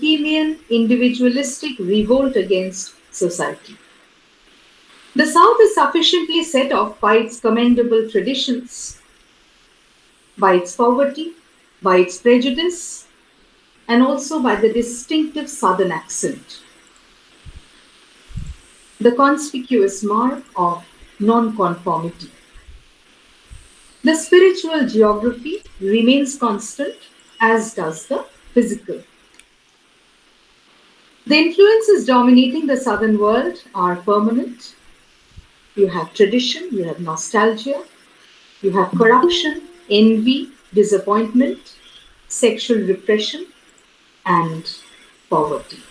bohemian, individualistic revolt against society. The South is sufficiently set off by its commendable traditions, by its poverty, by its prejudice, and also by the distinctive Southern accent, the conspicuous mark of nonconformity. The spiritual geography remains constant, as does the physical. The influences dominating the Southern world are permanent. You have tradition, you have nostalgia, you have corruption, envy, disappointment, sexual repression, and poverty.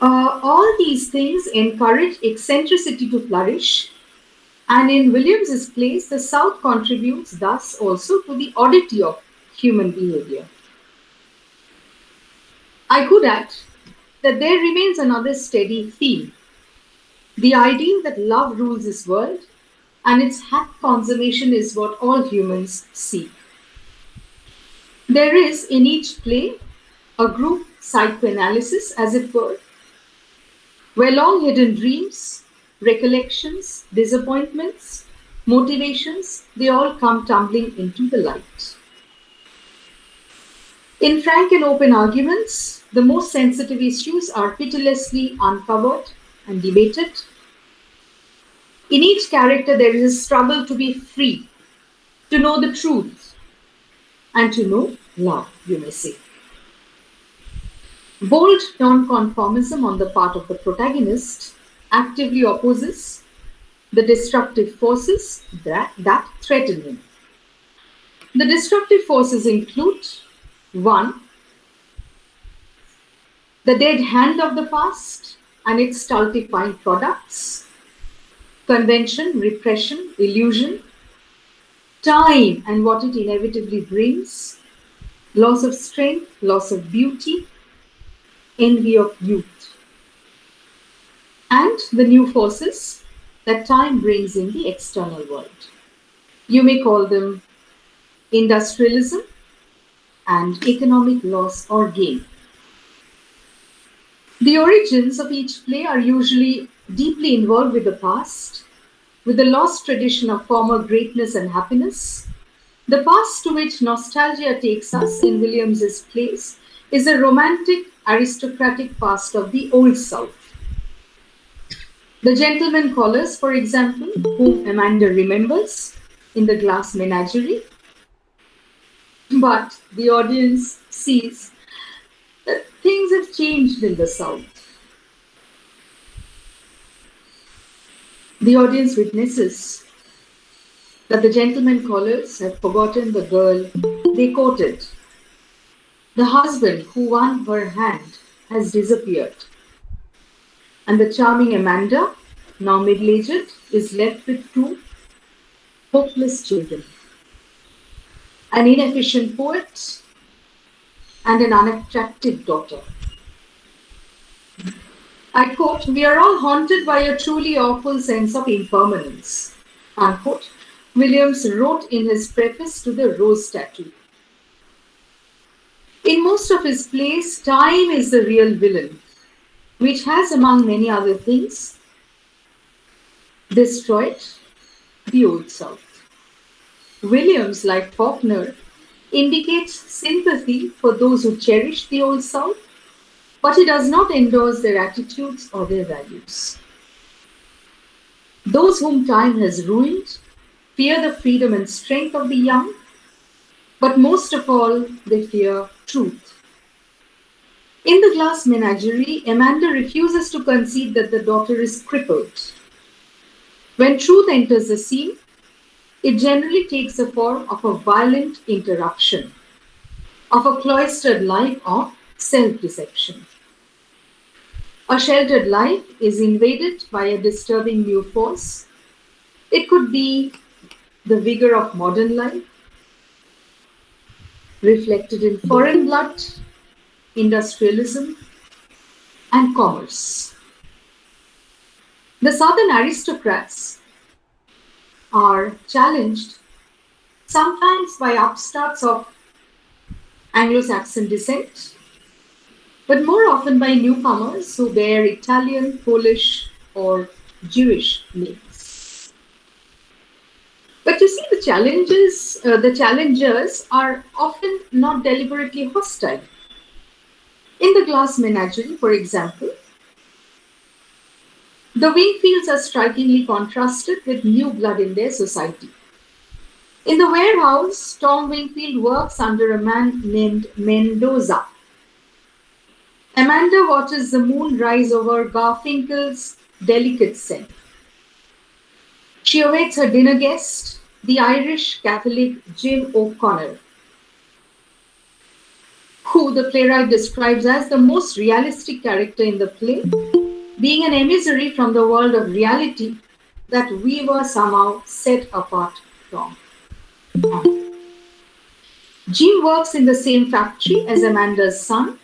All these things encourage eccentricity to flourish, and in Williams's place, the South contributes thus also to the oddity of human behavior. I could add that there remains another steady theme, the idea that love rules this world and its happy consummation is what all humans seek. There is in each play a group psychoanalysis, as it were, where long hidden dreams, recollections, disappointments, motivations, they all come tumbling into the light. In frank and open arguments, the most sensitive issues are pitilessly uncovered and debated. In each character, there is a struggle to be free, to know the truth, and to know love, you may say. Bold nonconformism on the part of the protagonist actively opposes the destructive forces that threaten him. The destructive forces include 1. The dead hand of the past and its stultifying products, convention, repression, illusion, time and what it inevitably brings, loss of strength, loss of beauty, envy of youth, and the new forces that time brings in the external world. You may call them industrialism and economic loss or gain. The origins of each play are usually deeply involved with the past, with the lost tradition of former greatness and happiness. The past to which nostalgia takes us in Williams's plays is a romantic, aristocratic past of the Old South. The gentlemen callers, for example, whom Amanda remembers in the glass menagerie, but the audience sees that things have changed in the South. The audience witnesses that the gentlemen callers have forgotten the girl they courted. The husband who won her hand has disappeared. And the charming Amanda, now middle-aged, is left with 2 hopeless children. An inefficient poet and an unattractive daughter. I quote, "We are all haunted by a truly awful sense of impermanence," unquote, Williams wrote in his preface to the Rose Statue. In most of his plays, time is the real villain, which has, among many other things, destroyed the Old South. Williams, like Faulkner, indicates sympathy for those who cherish the Old South, but he does not endorse their attitudes or their values. Those whom time has ruined fear the freedom and strength of the young, but most of all, they fear truth. In the glass menagerie, Amanda refuses to concede that the daughter is crippled. When truth enters the scene, it generally takes the form of a violent interruption, of a cloistered life of self-deception. A sheltered life is invaded by a disturbing new force. It could be the vigor of modern life, reflected in foreign blood, industrialism, and commerce. The Southern aristocrats are challenged sometimes by upstarts of Anglo-Saxon descent, but more often by newcomers who bear Italian, Polish, or Jewish names. But you see, the challengers are often not deliberately hostile. In the Glass Menagerie, for example, the Wingfields are strikingly contrasted with new blood in their society. In the warehouse, Tom Wingfield works under a man named Mendoza. Amanda watches the moon rise over Garfinkel's delicate scent. She awaits her dinner guest, the Irish Catholic Jim O'Connor, who the playwright describes as the most realistic character in the play, being an emissary from the world of reality that we were somehow set apart from. Jim works in the same factory as Amanda's son,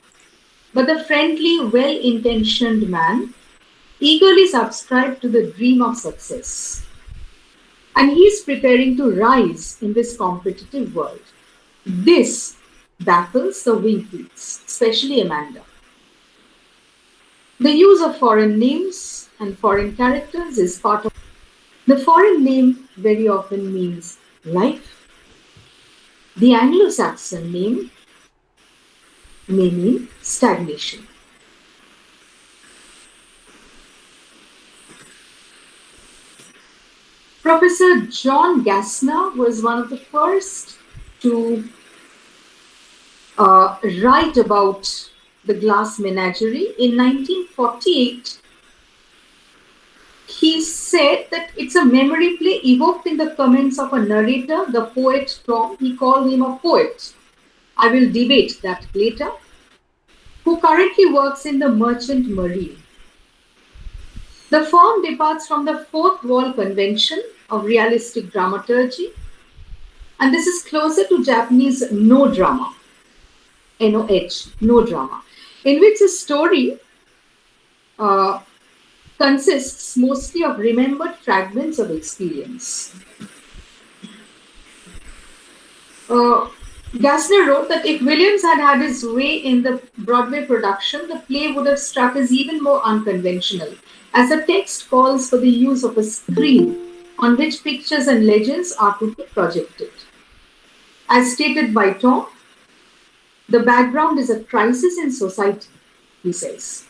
but the friendly, well-intentioned man eagerly subscribed to the dream of success. And he is preparing to rise in this competitive world. This baffles the Wingfields, especially Amanda. The use of foreign names and foreign characters is part of. The foreign name very often means life. The Anglo-Saxon name may mean stagnation. Professor John Gassner was one of the first to write about the Glass Menagerie. In 1948, he said that it's a memory play evoked in the comments of a narrator, the poet Tom. He called him a poet. I will debate that later. Who currently works in the Merchant Marine. The form departs from the fourth wall convention of realistic dramaturgy, and this is closer to Japanese no drama, N-O-H, no drama, in which a story consists mostly of remembered fragments of experience. Gassner wrote that if Williams had had his way in the Broadway production, the play would have struck as even more unconventional, as the text calls for the use of a screen on which pictures and legends are to be projected. As stated by Tom, the background is a crisis in society, he says,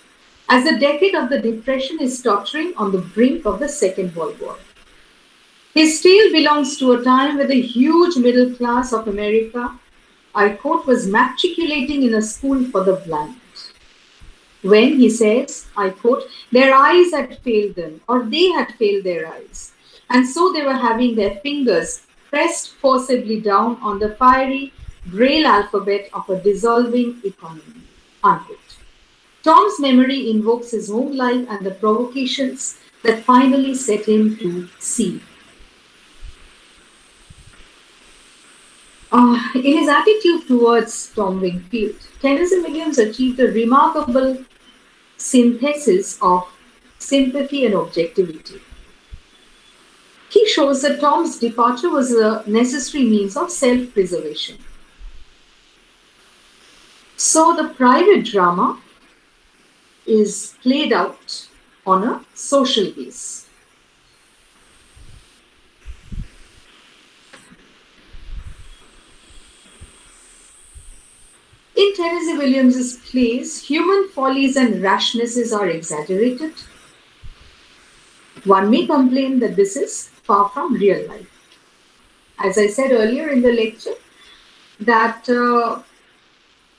as the decade of the Depression is tottering on the brink of the Second World War. His tale belongs to a time where the huge middle class of America, I quote, was matriculating in a school for the blind. When, he says, I quote, their eyes had failed them, or they had failed their eyes, and so they were having their fingers pressed forcibly down on the fiery Braille alphabet of a dissolving economy, unquote. Tom's memory invokes his home life and the provocations that finally set him to sea. In his attitude towards Tom Wingfield, Tennessee Williams achieved a remarkable synthesis of sympathy and objectivity. He shows that Tom's departure was a necessary means of self-preservation. So the private drama is played out on a social base. In Tennessee Williams's plays, human follies and rashnesses are exaggerated. One may complain that this is far from real life. As I said earlier in the lecture, that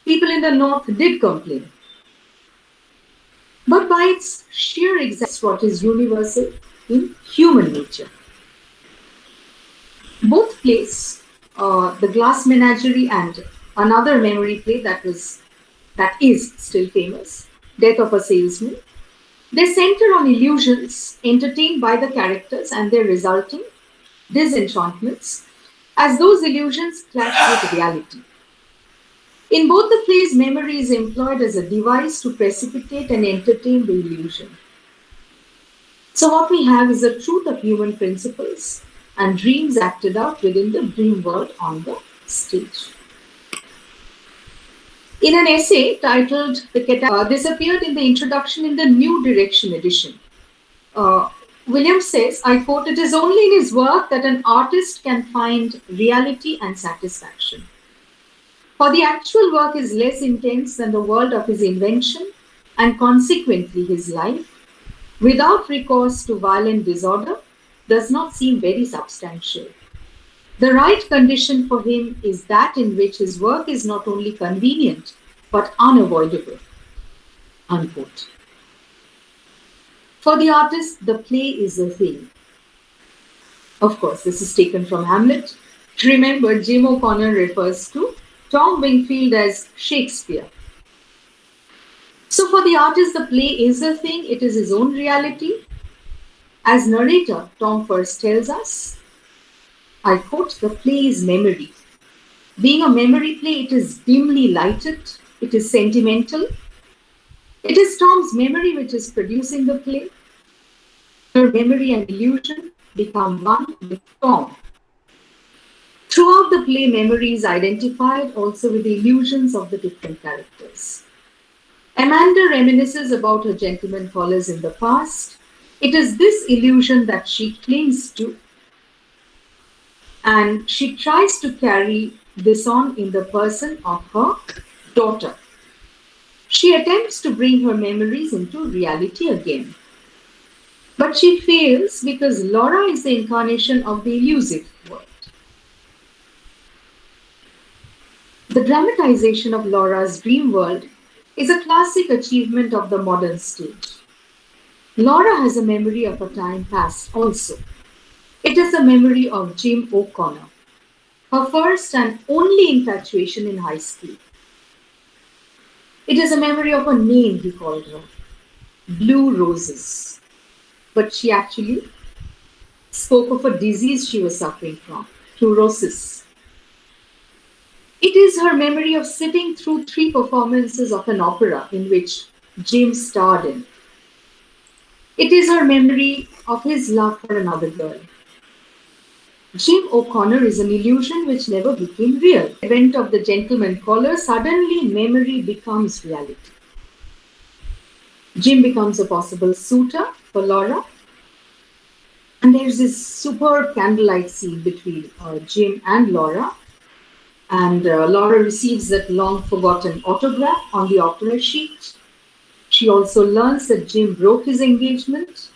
people in the North did complain. But by its sheer existence, what is universal in human nature. Both plays, The Glass Menagerie and another memory play that is still famous, Death of a Salesman, they center on illusions entertained by the characters and their resulting disenchantments as those illusions clash with reality. In both the plays, memory is employed as a device to precipitate and entertain the illusion. So what we have is the truth of human principles and dreams acted out within the dream world on the stage. In an essay titled The Katwa, this appeared in the introduction in the New Direction edition. Uh, Williams says, I quote, "It is only in his work that an artist can find reality and satisfaction. For the actual work is less intense than the world of his invention, and consequently his life, without recourse to violent disorder, does not seem very substantial. The right condition for him is that in which his work is not only convenient, but unavoidable." Unquote. For the artist, the play is a thing. Of course, this is taken from Hamlet. Remember, Jim O'Connor refers to Tom Wingfield as Shakespeare. So for the artist, the play is a thing, it is his own reality. As narrator, Tom first tells us, I quote, "The play is memory. Being a memory play, it is dimly lighted, it is sentimental. It is Tom's memory which is producing the play. Her memory and illusion become one with Tom. Throughout the play, memory is identified also with the illusions of the different characters. Amanda reminisces about her gentleman callers in the past. It is this illusion that she clings to, and she tries to carry this on in the person of her daughter. She attempts to bring her memories into reality again. But she fails because Laura is the incarnation of the illusive world. The dramatization of Laura's dream world is a classic achievement of the modern stage. Laura has a memory of a time past also. It is a memory of Jim O'Connor, her first and only infatuation in high school. It is a memory of a name he called her, Blue Roses. But she actually spoke of a disease she was suffering from, fluorosis. It is her memory of sitting through 3 performances of an opera in which Jim starred in. It is her memory of his love for another girl. Jim O'Connor is an illusion which never became real. The event of the gentleman caller, suddenly memory becomes reality. Jim becomes a possible suitor for Laura. And there's this superb candlelight scene between Jim and Laura. And Laura receives that long-forgotten autograph on the opera sheet. She also learns that Jim broke his engagement.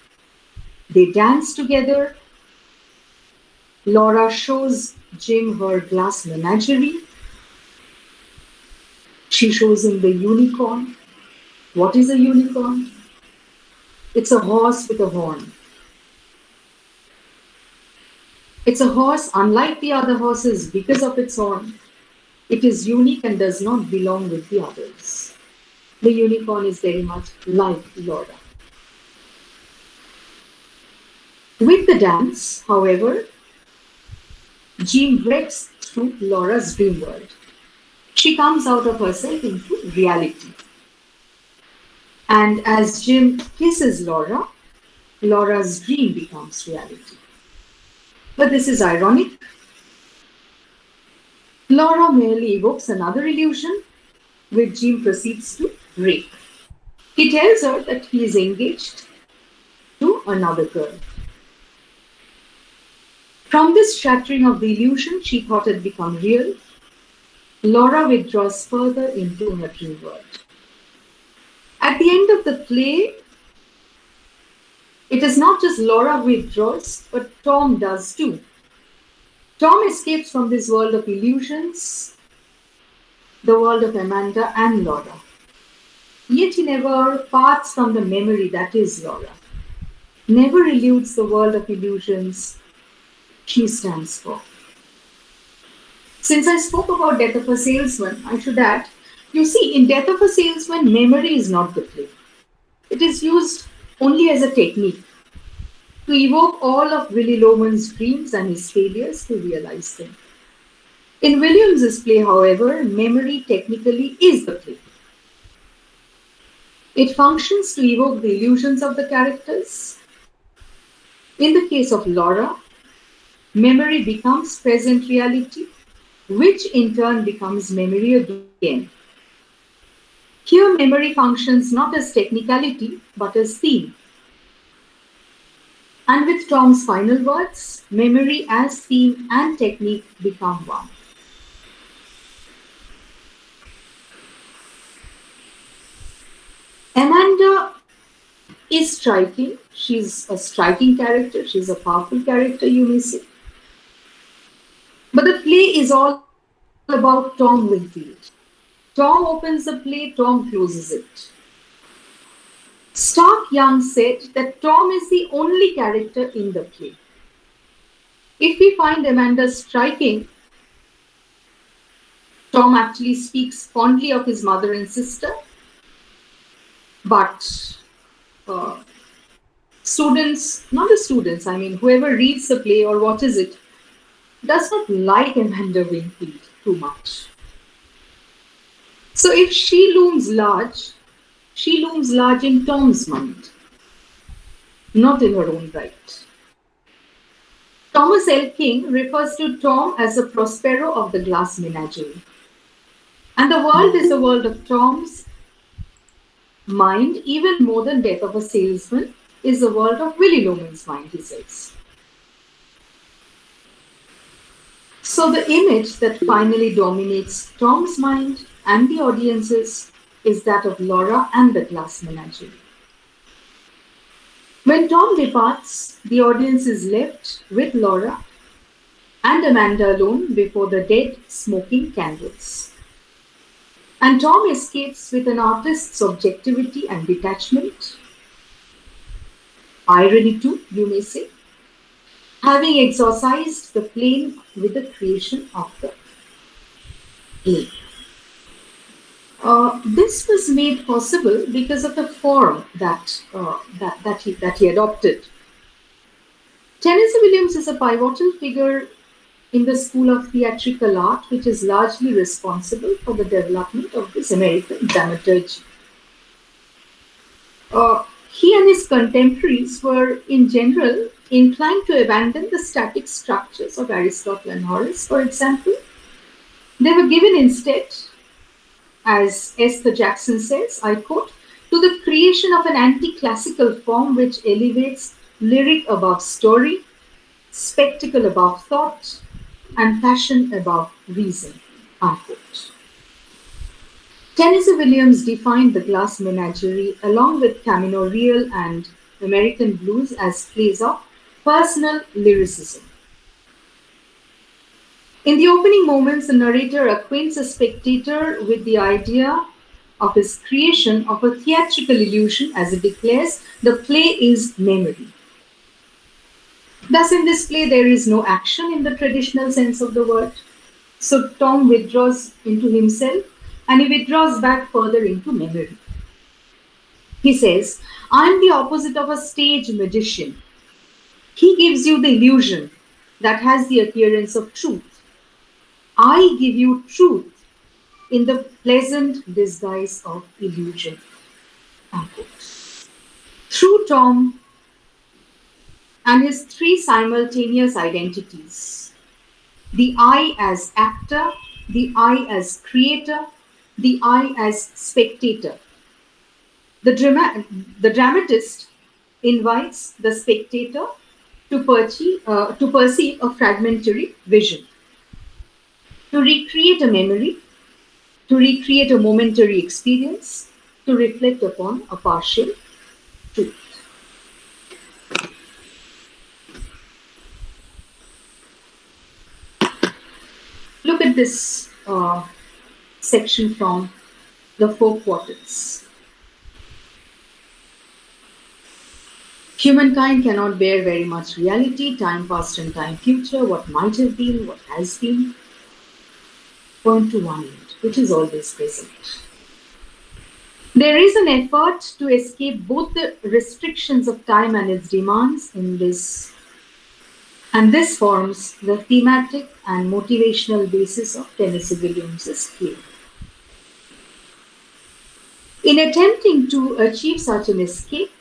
They dance together. Laura shows Jim her glass menagerie. She shows him the unicorn. What is a unicorn? It's a horse with a horn. It's a horse unlike the other horses because of its horn. It is unique and does not belong with the others. The unicorn is very much like Laura. With the dance, however, Jim breaks through Laura's dream world. She comes out of herself into reality. And as Jim kisses Laura, Laura's dream becomes reality. But this is ironic. Laura merely evokes another illusion, which Jim proceeds to break. He tells her that he is engaged to another girl. From this shattering of the illusion she thought had become real, Laura withdraws further into her dream world. At the end of the play, it is not just Laura who withdraws, but Tom does too. Tom escapes from this world of illusions, the world of Amanda and Laura. Yet he never parts from the memory that is Laura, never eludes the world of illusions she stands for. Since I spoke about Death of a Salesman, I should add, you see, in Death of a Salesman, memory is not the play. It is used only as a technique to evoke all of Willy Loman's dreams and his failures to realize them. In Williams's play, however, memory technically is the play. It functions to evoke the illusions of the characters. In the case of Laura, memory becomes present reality, which in turn becomes memory again. Here, memory functions not as technicality but as theme. And with Tom's final words, memory as theme and technique become one. Amanda is striking. She's a striking character. She's a powerful character, you may say. But the play is all about Tom Wingfield. Tom opens the play, Tom closes it. Stark Young said that Tom is the only character in the play. If we find Amanda striking, Tom actually speaks fondly of his mother and sister, but students, not the students, I mean, whoever reads the play or watches it, does not like Amanda Wingfield too much. So if she looms large in Tom's mind, not in her own right. Thomas L. King refers to Tom as a Prospero of the glass menagerie. And the world is a world of Tom's mind, even more than Death of a Salesman is the world of Willy Loman's mind, he says. So the image that finally dominates Tom's mind and the audience's is that of Laura and the glass menagerie. When Tom departs, the audience is left with Laura and Amanda alone before the dead, smoking candles. And Tom escapes with an artist's objectivity and detachment. Irony too, you may say, having exorcised the plane with the creation of the play. This was made possible because of the form that he adopted. Tennessee Williams is a pivotal figure in the school of theatrical art, which is largely responsible for the development of this American dramaturgy. He and his contemporaries were, in general, inclined to abandon the static structures of Aristotle and Horace, for example. They were given instead, as Esther Jackson says, I quote, to the creation of an anti-classical form which elevates lyric above story, spectacle above thought, and passion above reason, unquote. Tennessee Williams defined the glass menagerie along with Camino Real and American Blues as plays of personal lyricism. In the opening moments, the narrator acquaints a spectator with the idea of his creation of a theatrical illusion as it declares the play is memory. Thus, in this play, there is no action in the traditional sense of the word. So Tom withdraws into himself and he withdraws back further into memory. He says, I am the opposite of a stage magician. He gives you the illusion that has the appearance of truth. I give you truth in the pleasant disguise of illusion. Unquote. Through Tom and his three simultaneous identities, the I as actor, the I as creator, the I as spectator, the dramatist invites the spectator to perceive a fragmentary vision, to recreate a memory, to recreate a momentary experience, to reflect upon a partial truth. Look at this section from the Four Quartets. Humankind cannot bear very much reality, time past and time future, what might have been, what has been. Point to one end, which is always present. There is an effort to escape both the restrictions of time and its demands in this, and this forms the thematic and motivational basis of Tennessee Williams's play. In attempting to achieve such an escape,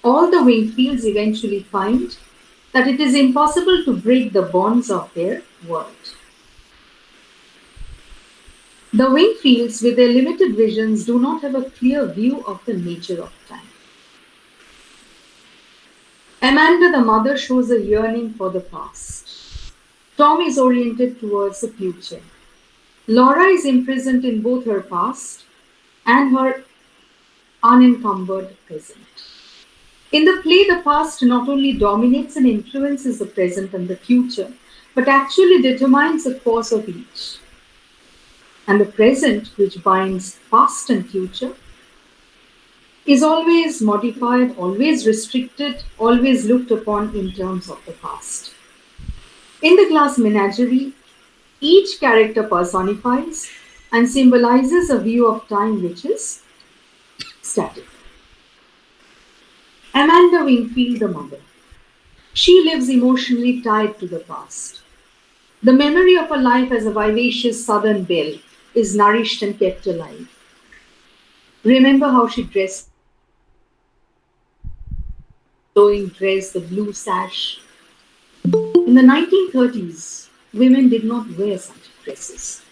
all the Wingfields eventually find that it is impossible to break the bonds of their world. The Wingfields, with their limited visions, do not have a clear view of the nature of time. Amanda, the mother, shows a yearning for the past. Tom is oriented towards the future. Laura is imprisoned in both her past and her unencumbered present. In the play, the past not only dominates and influences the present and the future, but actually determines the course of each. And the present, which binds past and future, is always modified, always restricted, always looked upon in terms of the past. In the glass menagerie, each character personifies and symbolizes a view of time which is static. Amanda Wingfield, the mother. She lives emotionally tied to the past. The memory of her life as a vivacious southern belle is nourished and kept alive. Remember how she dressed, flowing dress, the blue sash. In the 1930s, women did not wear such dresses.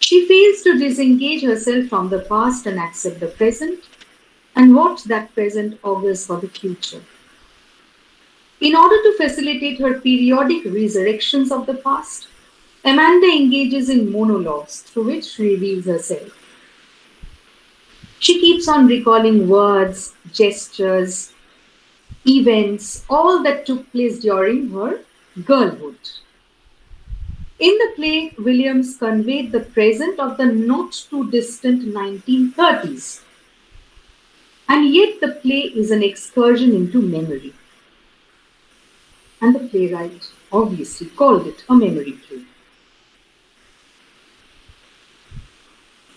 She fails to disengage herself from the past and accept the present and what that present augurs for the future. In order to facilitate her periodic resurrections of the past, Amanda engages in monologues through which she reveals herself. She keeps on recalling words, gestures, events, all that took place during her girlhood. In the play, Williams conveyed the present of the not too distant 1930s. And yet the play is an excursion into memory. And the playwright obviously called it a memory play.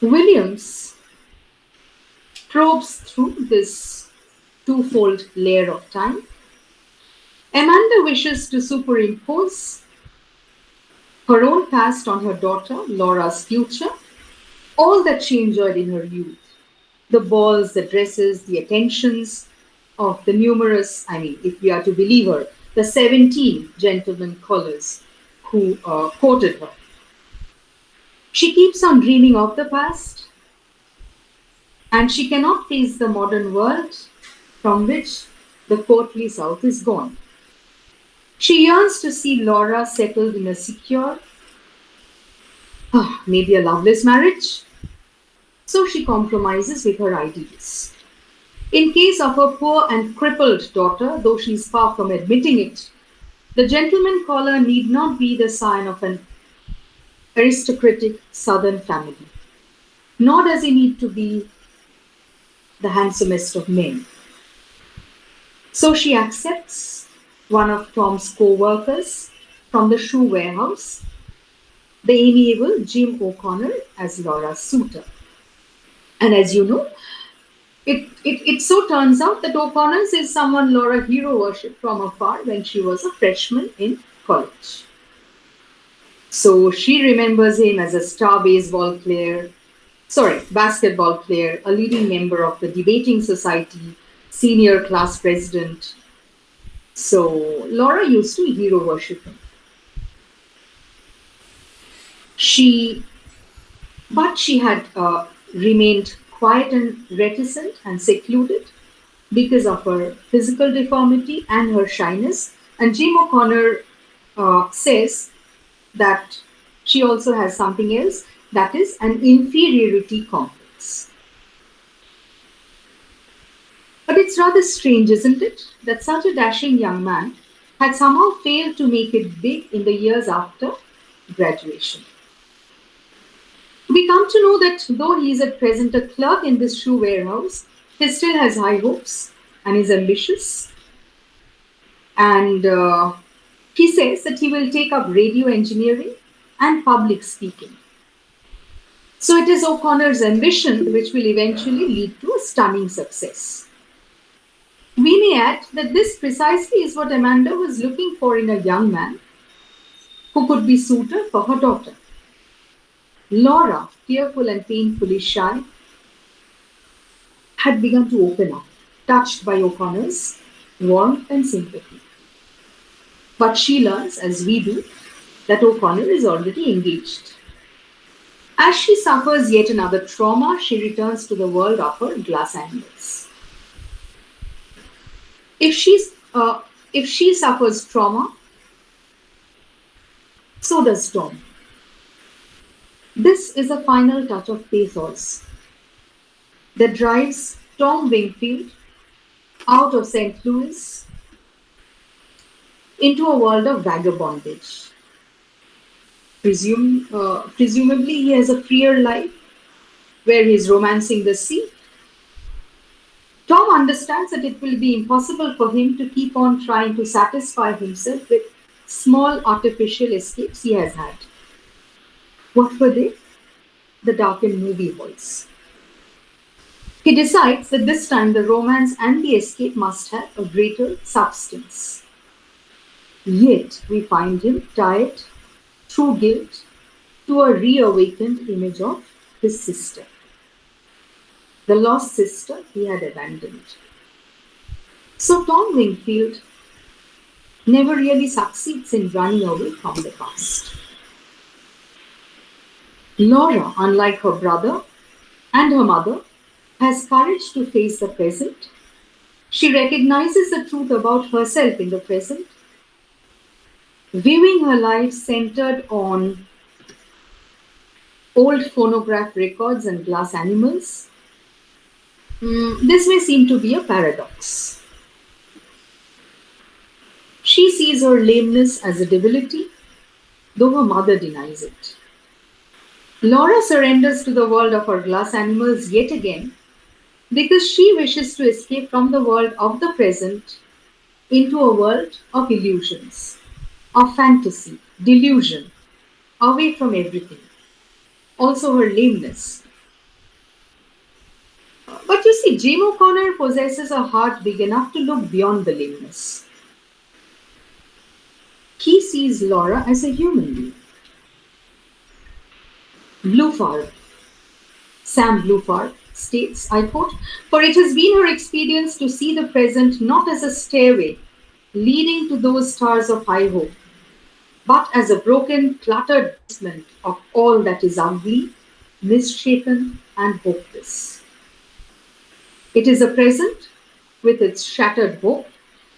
Williams probes through this twofold layer of time. Amanda wishes to superimpose her own past on her daughter, Laura's future, all that she enjoyed in her youth. The balls, the dresses, the attentions of the numerous, if we are to believe her, the 17 gentlemen callers who courted her. She keeps on dreaming of the past, and she cannot face the modern world from which the courtly South is gone. She yearns to see Laura settled in a secure, maybe a loveless marriage. So she compromises with her ideals. In case of her poor and crippled daughter, though she is far from admitting it, the gentleman caller need not be the sign of an aristocratic southern family, nor does he need to be the handsomest of men. So she accepts one of Tom's co-workers from the shoe warehouse, the amiable Jim O'Connor, as Laura's suitor. And as you know, it so turns out that O'Connor's is someone Laura hero worshipped from afar when she was a freshman in college. So she remembers him as a star basketball player, a leading member of the debating society, senior class president. So Laura used to hero worship him. But she had remained quiet and reticent and secluded because of her physical deformity and her shyness. And Jim O'Connor says that she also has something else, that is an inferiority complex. But it's rather strange, isn't it, that such a dashing young man had somehow failed to make it big in the years after graduation. We come to know that though he is at present a clerk in this shoe warehouse, he still has high hopes and is ambitious. And he says that he will take up radio engineering and public speaking. So it is O'Connor's ambition which will eventually lead to a stunning success. We may add that this precisely is what Amanda was looking for in a young man who could be suitor for her daughter. Laura, tearful and painfully shy, had begun to open up, touched by O'Connor's warmth and sympathy. But she learns, as we do, that O'Connor is already engaged. As she suffers yet another trauma, she returns to the world of her glass animals. If she suffers trauma, so does Tom. This is a final touch of pathos that drives Tom Wingfield out of St. Louis into a world of vagabondage. Presumably, he has a freer life where he is romancing the sea. Tom understands that it will be impossible for him to keep on trying to satisfy himself with small artificial escapes he has had. What were they? The darkened movie halls. He decides that this time the romance and the escape must have a greater substance. Yet we find him tied through guilt to a reawakened image of his sister, the lost sister he had abandoned. So Tom Wingfield never really succeeds in running away from the past. Laura, unlike her brother and her mother, has courage to face the present. She recognizes the truth about herself in the present, viewing her life centered on old phonograph records and glass animals. This may seem to be a paradox. She sees her lameness as a debility, though her mother denies it. Laura surrenders to the world of her glass animals yet again because she wishes to escape from the world of the present into a world of illusions, of fantasy, delusion, away from everything. Also her lameness. But you see, Jim O'Connor possesses a heart big enough to look beyond the lameness. He sees Laura as a human being. Sam Blufarb states, I quote, "For it has been her experience to see the present not as a stairway leading to those stars of high hope, but as a broken, cluttered basement of all that is ugly, misshapen, and hopeless. It is a present with its shattered hope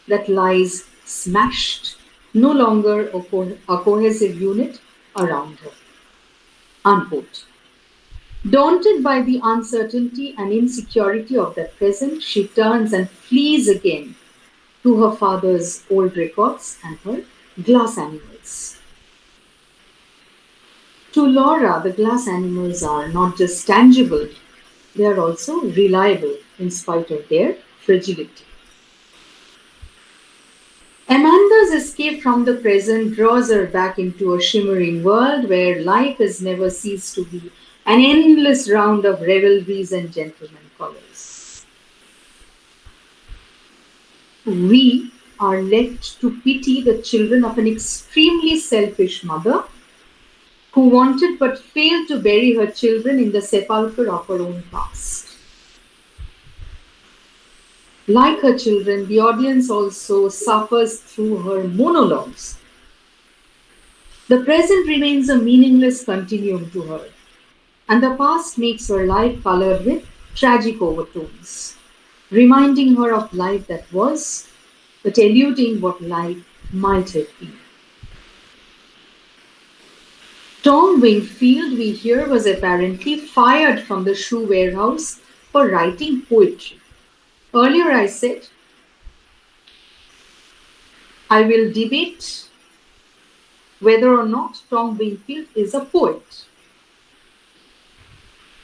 that lies smashed, no longer a cohesive unit around her." Unquote. Daunted by the uncertainty and insecurity of that present, she turns and flees again to her father's old records and her glass animals. To Laura, the glass animals are not just tangible, they are also reliable in spite of their fragility. Amanda's escape from the present draws her back into a shimmering world where life has never ceased to be an endless round of revelries and gentlemen callers. We are left to pity the children of an extremely selfish mother who wanted but failed to bury her children in the sepulchre of her own past. Like her children, the audience also suffers through her monologues. The present remains a meaningless continuum to her, and the past makes her life colored with tragic overtones, reminding her of life that was, but eluding what life might have been. Tom Wingfield, we hear, was apparently fired from the shoe warehouse for writing poetry. Earlier I said, I will debate whether or not Tom Wingfield is a poet.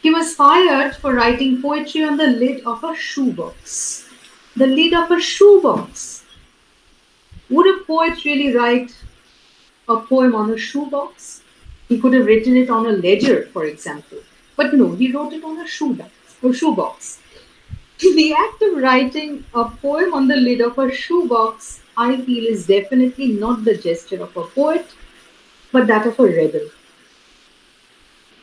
He was fired for writing poetry on the lid of a shoebox. The lid of a shoebox. Would a poet really write a poem on a shoebox? He could have written it on a ledger, for example. But no, he wrote it on a shoebox. The act of writing a poem on the lid of a shoebox, I feel, is definitely not the gesture of a poet, but that of a rebel.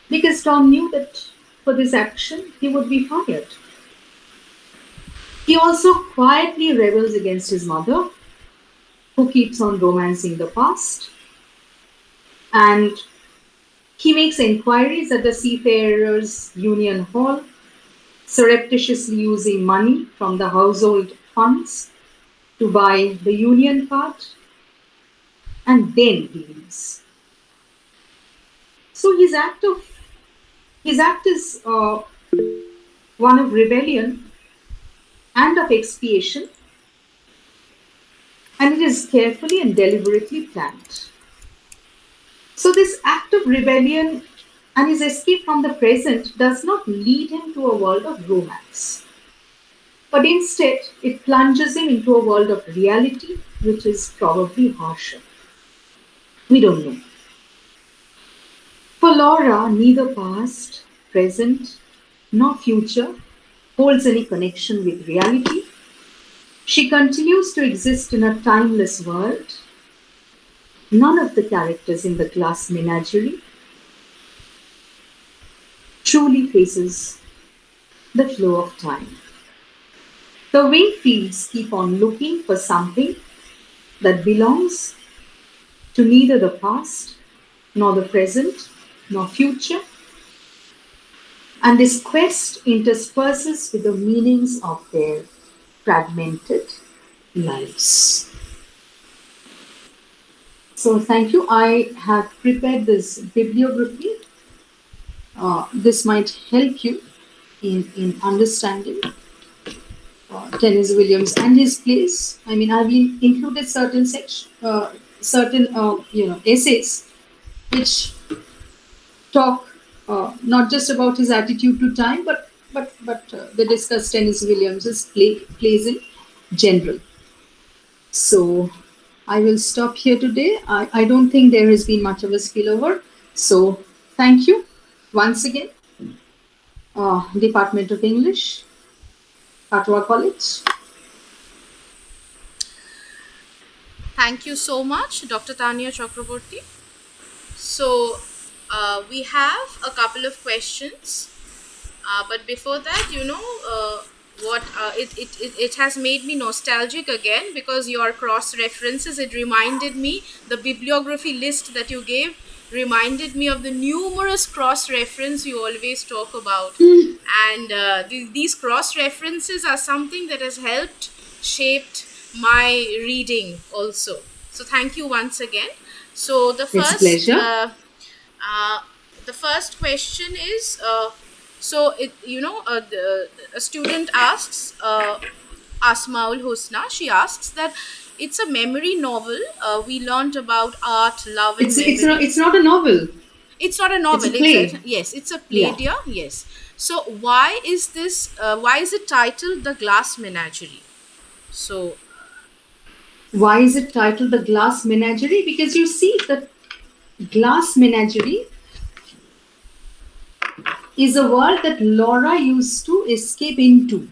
Because Tom knew that for this action, he would be fired. He also quietly rebels against his mother, who keeps on romancing the past. And He makes inquiries at the Seafarers' Union Hall, surreptitiously using money from the household funds to buy the Union card, and then he leaves. So his act is one of rebellion and of expiation, and it is carefully and deliberately planned. So this act of rebellion and his escape from the present does not lead him to a world of romance, but instead it plunges him into a world of reality, which is probably harsher. We don't know. For Laura, neither past, present, nor future holds any connection with reality. She continues to exist in a timeless world. None of the characters in the glass menagerie truly faces the flow of time. The wing fields keep on looking for something that belongs to neither the past, nor the present, nor future, and this quest intersperses with the meanings of their fragmented lives. So thank you. I have prepared this bibliography. This might help you in understanding Tennessee Williams and his plays. I mean, I've included certain essays which talk not just about his attitude to time, but they discuss Tennessee Williams's plays in general. So I will stop here today. I don't think there has been much of a spillover. So thank you once again, Department of English, Katwa College. Thank you so much, Dr. Tanya Chakraborty. So we have a couple of questions, but before that, it has made me nostalgic again, because your cross references, it reminded me, the bibliography list that you gave reminded me of the numerous cross reference you always talk about. And these cross references are something that has helped shaped my reading also. So thank you once again. So the It's a pleasure. the first question is, a student asks, Asmaul Husna, she asks that it's a memory novel. We learned about art, love, and memory. It's not a novel. It's not a novel. It's a play. Yes, it's a play, dear. Yes. So why is this? Why is it titled The Glass Menagerie? So why is it titled The Glass Menagerie? Because you see, the glass menagerie is a world that Laura used to escape into.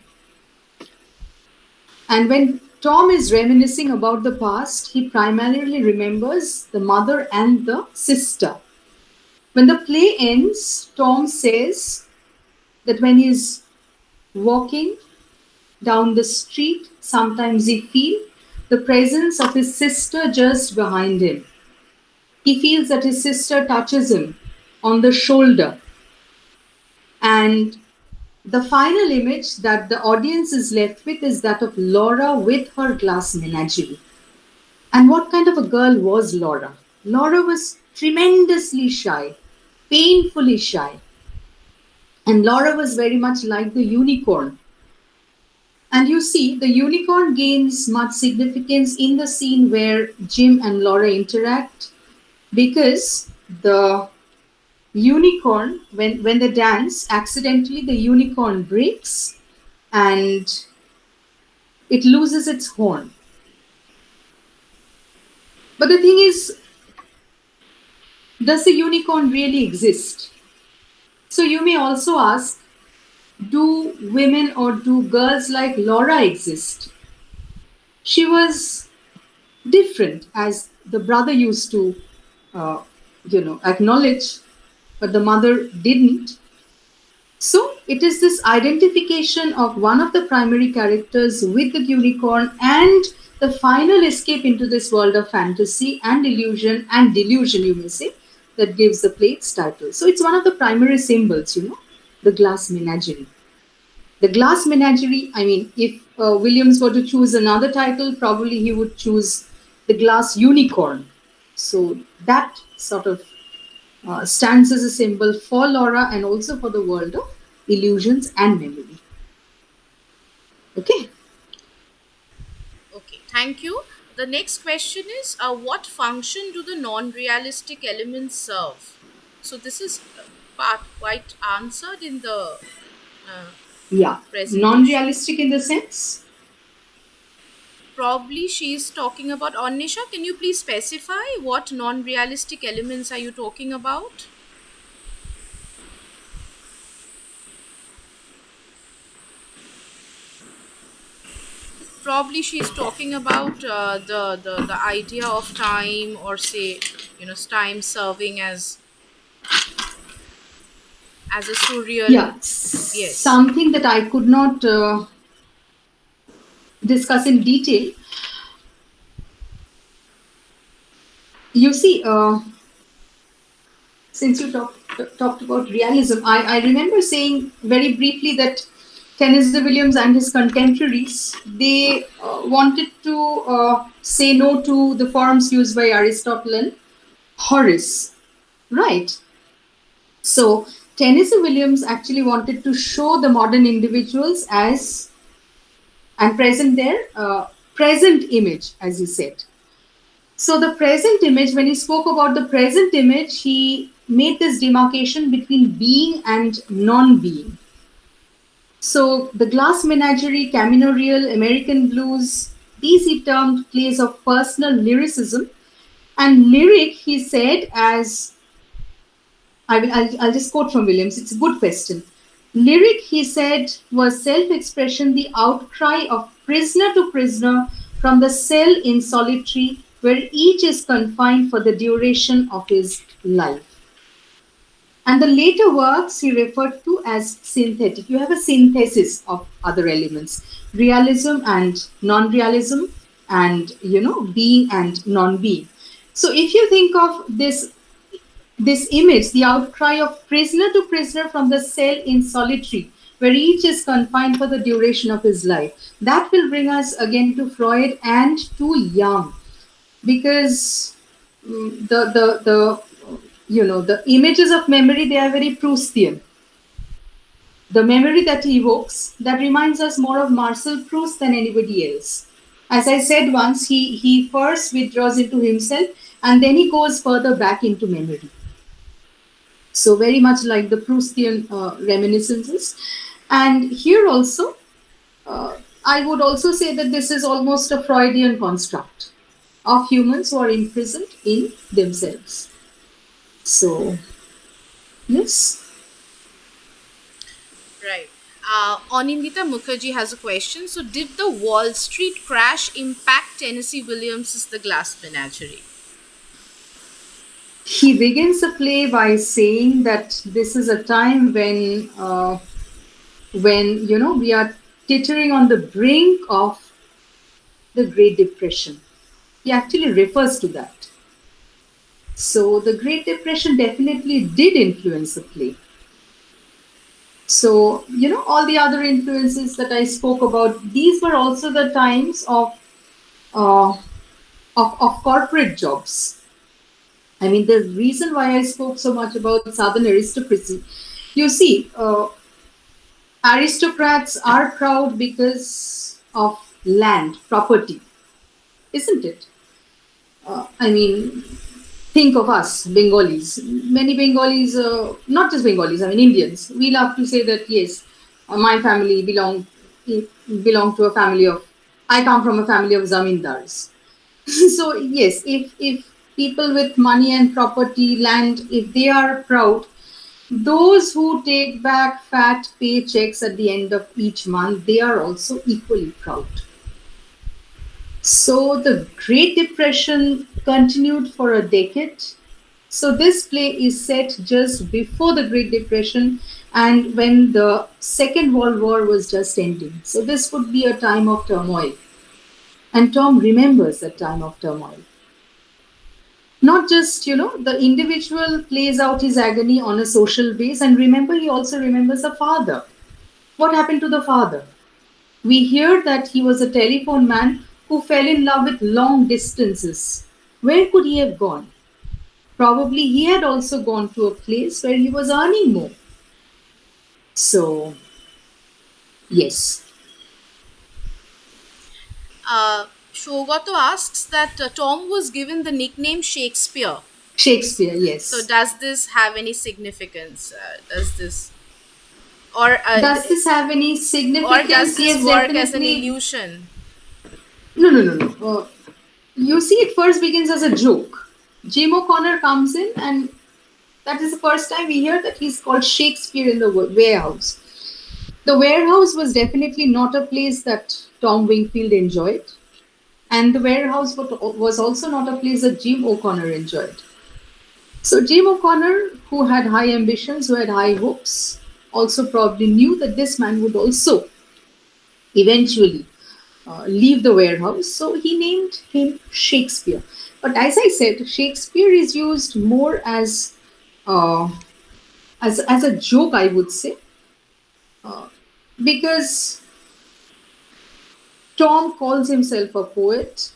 And when Tom is reminiscing about the past, he primarily remembers the mother and the sister. When the play ends, Tom says that when he's walking down the street, sometimes he feels the presence of his sister just behind him. He feels that his sister touches him on the shoulder. And the final image that the audience is left with is that of Laura with her glass menagerie. And what kind of a girl was Laura? Laura was tremendously shy, painfully shy. And Laura was very much like the unicorn. And you see, the unicorn gains much significance in the scene where Jim and Laura interact, because the unicorn, when they dance, accidentally the unicorn breaks and it loses its horn. But the thing is, does the unicorn really exist? So you may also ask, do women or do girls like Laura exist? She was different, as the brother used to acknowledge, but the mother didn't. So it is this identification of one of the primary characters with the unicorn and the final escape into this world of fantasy and illusion and delusion, you may say, that gives the play its title. So it's one of the primary symbols, the glass menagerie. The glass menagerie, I mean, if Williams were to choose another title, probably he would choose the glass unicorn. So that sort of stands as a symbol for Laura and also for the world of illusions and memory. Okay. Okay, thank you. The next question is, what function do the non-realistic elements serve? So this is part quite answered in the uh, Yeah. presentation. Non-realistic in the sense. Probably she is talking about Onisha. Can you please specify what non-realistic elements are you talking about? Probably she's talking about the idea of time, or say, time serving as a surreal. Yeah. Yes. Something that I could not discuss in detail. You see, since you talked about realism, I remember saying very briefly that Tennessee Williams and his contemporaries, they wanted to say no to the forms used by Aristotle and Horace, right? So Tennessee Williams actually wanted to show the modern individuals as and present their present image, as he said. So the present image, when he spoke about the present image, he made this demarcation between being and non-being. So the glass menagerie, Camino Real, American blues, these he termed plays of personal lyricism. And lyric, he said, as I'll just quote from Williams. It's a good question. Lyric, he said, was self-expression, the outcry of prisoner to prisoner from the cell in solitary, where each is confined for the duration of his life. And the later works he referred to as synthetic. You have a synthesis of other elements, realism and non-realism, and being and non-being. So if you think of this image, the outcry of prisoner to prisoner from the cell in solitary, where each is confined for the duration of his life, that will bring us again to Freud and to Jung, because the images of memory, they are very Proustian. The memory that he evokes, that reminds us more of Marcel Proust than anybody else. As I said once, he first withdraws into himself and then he goes further back into memory. So very much like the Proustian reminiscences. And here also, I would also say that this is almost a Freudian construct of humans who are imprisoned in themselves. So, yes. Right. Anindita Mukherjee has a question. So, did the Wall Street crash impact Tennessee Williams' The Glass Menagerie? He begins the play by saying that this is a time when we are teetering on the brink of the Great Depression. He actually refers to that. So the Great Depression definitely did influence the play. So, all the other influences that I spoke about, these were also the times of corporate jobs. I mean, the reason why I spoke so much about Southern aristocracy, you see, aristocrats are proud because of land, property, isn't it? I mean, think of us, Bengalis. Many Bengalis, not just Bengalis, I mean Indians. We love to say that yes, my family belong to a family of. I come from a family of zamindars. So yes, if people with money and property, land, if they are proud, those who take back fat paychecks at the end of each month, they are also equally proud. So the Great Depression continued for a decade. So this play is set just before the Great Depression and when the Second World War was just ending. So this would be a time of turmoil. And Tom remembers that time of turmoil. Not just, the individual plays out his agony on a social base, and remember, he also remembers a father. What happened to the father? We hear that he was a telephone man who fell in love with long distances. Where could he have gone? Probably he had also gone to a place where he was earning more. So, yes, Shogato asks that Tom was given the nickname Shakespeare. Shakespeare, So yes. does this have any significance? Does this or Does this have any or does significance? this Yes, work as an definitely. illusion? No, no, no, no. You see, it first begins as a joke. Jim O'Connor comes in, and that is the first time we hear that he's called Shakespeare in the warehouse. The warehouse was definitely not a place that Tom Wingfield enjoyed, and the warehouse was also not a place that Jim O'Connor enjoyed. So, Jim O'Connor, who had high ambitions, who had high hopes, also probably knew that this man would also eventually leave the warehouse. So he named him Shakespeare. But as I said, Shakespeare is used more uh, as a joke, I would say, because Tom calls himself a poet.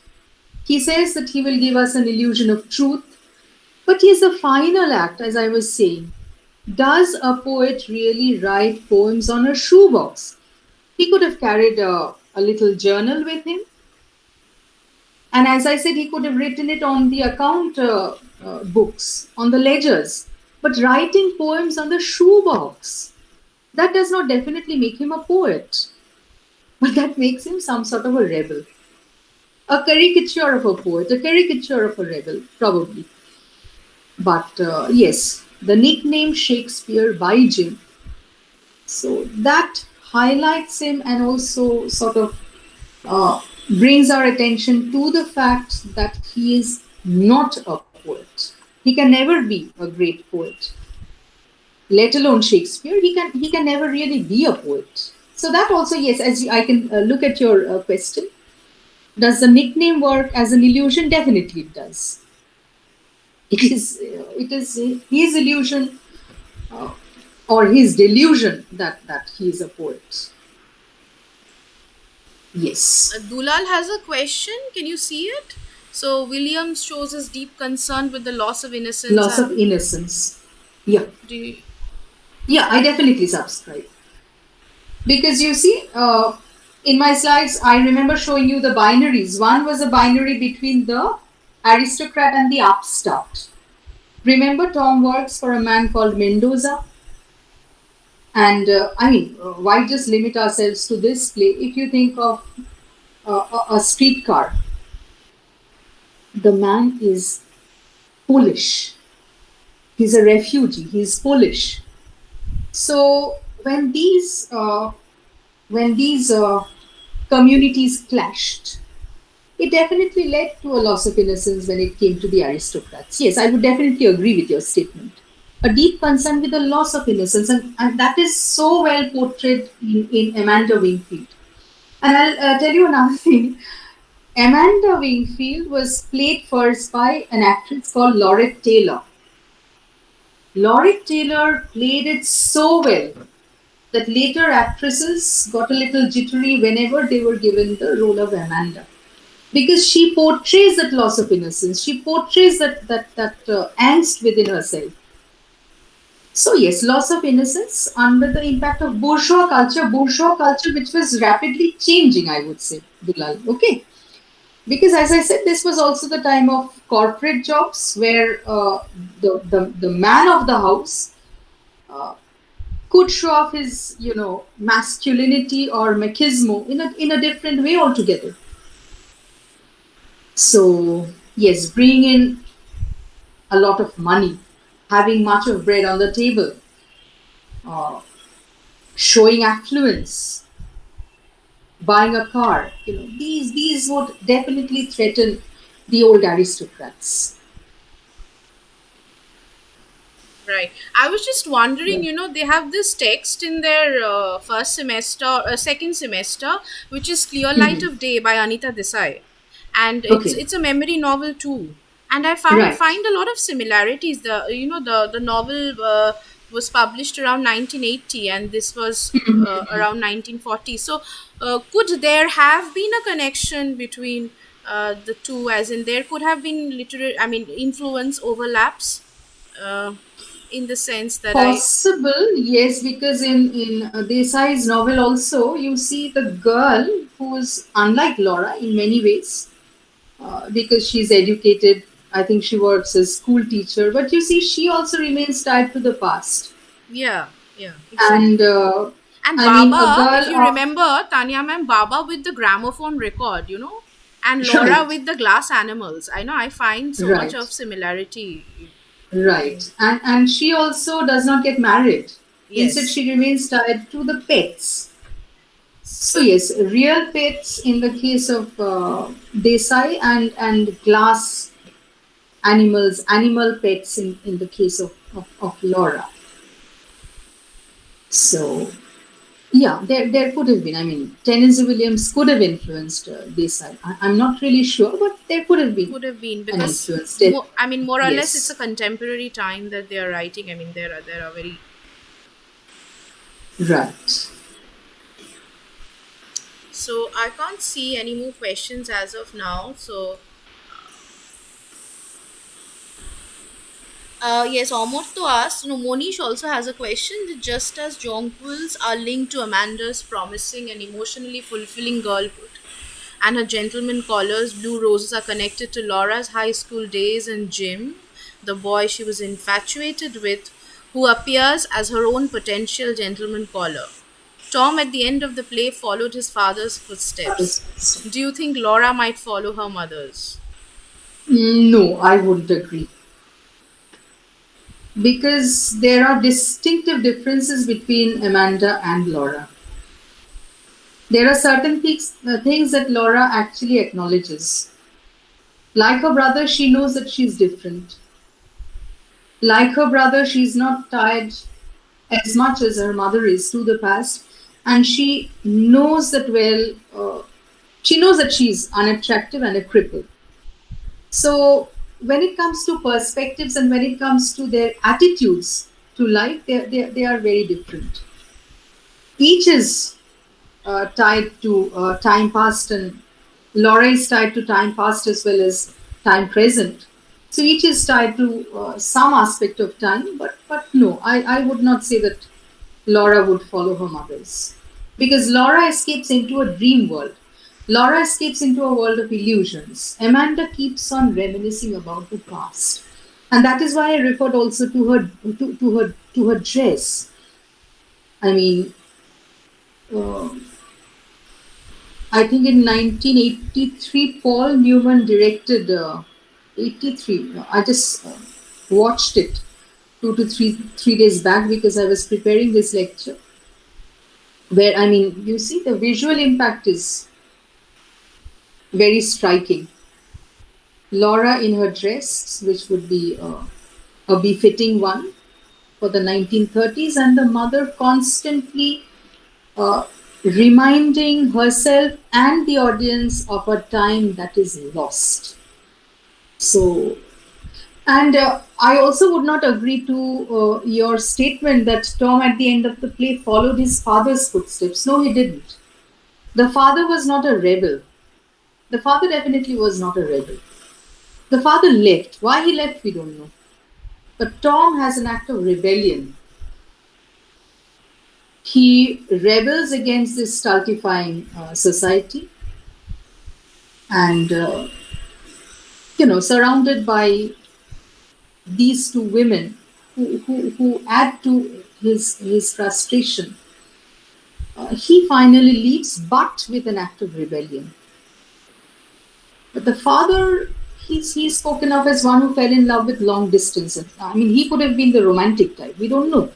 He says that he will give us an illusion of truth. But here's the final act, as I was saying. Does a poet really write poems on a shoebox? He could have carried a little journal with him. And as I said, he could have written it on the account books, on the ledgers. But writing poems on the shoebox, that does not definitely make him a poet. But that makes him some sort of a rebel. A caricature of a poet, a caricature of a rebel, probably. But yes, the nickname Shakespeare by Jim. So that highlights him and also sort of uh, brings our attention to the fact that he is not a poet. He can never be a great poet, let alone Shakespeare. He can never really be a poet. So that also, yes, I can look at your question. Does the nickname work as an illusion? Definitely it does. It is his illusion uh, or his delusion that he is a poet. Yes. Dulal has a question. Can you see it? So Williams shows his deep concern with the loss of innocence. Loss of innocence. Yeah. Do you, Yeah, I definitely subscribe. Because you see, in my slides, I remember showing you the binaries. One was a binary between the aristocrat and the upstart. Remember, Tom works for a man called Mendoza. And why just limit ourselves to this play? If you think of a streetcar, the man is Polish. He's a refugee. He's Polish. So when these communities clashed, it definitely led to a loss of innocence when it came to the aristocrats. Yes, I would definitely agree with your statement. A deep concern with the loss of innocence, and that is so well portrayed in Amanda Wingfield. And I'll tell you another thing. Amanda Wingfield was played first by an actress called Laurette Taylor. Laurette Taylor played it so well that later actresses got a little jittery whenever they were given the role of Amanda, because she portrays that loss of innocence. She portrays that angst within herself. So yes, loss of innocence under the impact of bourgeois culture, which was rapidly changing, I would say, Bilal. Okay, because as I said, this was also the time of corporate jobs where the man of the house uh, could show off his masculinity or machismo in a different way altogether. So yes, bringing in a lot of money, having much of bread on the table, uh, showing affluence, buying a car, these would definitely threaten the old aristocrats. right. I was just wondering, Yeah. they have this text in their second semester, which is Clear Light Mhm. of Day by Anita Desai. And it's Okay. it's a memory novel too. And I found Right. find a lot of similarities. The novel was published around 1980, and this was around 1940. So could there have been a connection between the two, as in there could have been literary, I mean, influence overlaps, uh, in the sense that I Possible, yes, because in Desai's novel also you see the girl who's unlike Laura in many ways, because she's educated. I think she works as school teacher, but you see she also remains tied to the past. Yeah, yeah, And exactly. And I mean, a Baba, if girl you of remember, Tanya ma'am, Baba with the gramophone record, and Laura right, with the glass animals. I know I find so much right, of similarity. right, and she also does not get married. Instead, Yes. she remains tied to the pets. So yes, real pets in the case of Desai, and glass animals, animal pets in the case of Laura. So yeah, there could have been. I mean, Tennessee Williams could have influenced Desai. I'm not really sure, but there could have been Could have been, an because influence. There, I mean, more or less, it's a yes, contemporary time that they are writing. I mean, there are very. right. So I can't see any more questions as of now. So yes, Omot to ask. No, Monish also has a question. That just as jonquils are linked to Amanda's promising and emotionally fulfilling girlhood, and her gentleman callers, blue roses, are connected to Laura's high school days and Jim, the boy she was infatuated with, who appears as her own potential gentleman caller. Tom, at the end of the play, followed his father's footsteps. Do you think Laura might follow her mother's? No, I wouldn't agree, because there are distinctive differences between Amanda and Laura. There are certain things that Laura actually acknowledges. Like her brother, she knows that she's different. Like her brother, she's not tied as much as her mother is to the past, and she knows that well. She knows that she's unattractive and a cripple. So when it comes to perspectives and when it comes to their attitudes to life, they are very different. Each is tied to time past, and Laura is tied to time past as well as time present. So each is tied to some aspect of time, but no, I would not say that Laura would follow her mother's, because Laura escapes into a dream world. Laura escapes into a world of illusions. Amanda keeps on reminiscing about the past, and that is why I referred also to her dress. I mean, uh, I think in 1983, Paul Newman directed 83. I just watched it 2 to 3 days back because I was preparing this lecture. Where, I mean, you see, the visual impact is very striking. Laura in her dress, which would be a befitting one for the 1930s, and the mother constantly uh, reminding herself and the audience of a time that is lost. So, and I also would not agree to your statement that Tom at the end of the play followed his father's footsteps. No, he didn't. The father was not a rebel. The father definitely was not a rebel. The father left. Why he left, we don't know. But Tom has an act of rebellion. He rebels against this stultifying society, and surrounded by these two women who add to his frustration, he finally leaves, but with an act of rebellion. But the father, he's spoken of as one who fell in love with long distance. I mean, he could have been the romantic type. We don't know.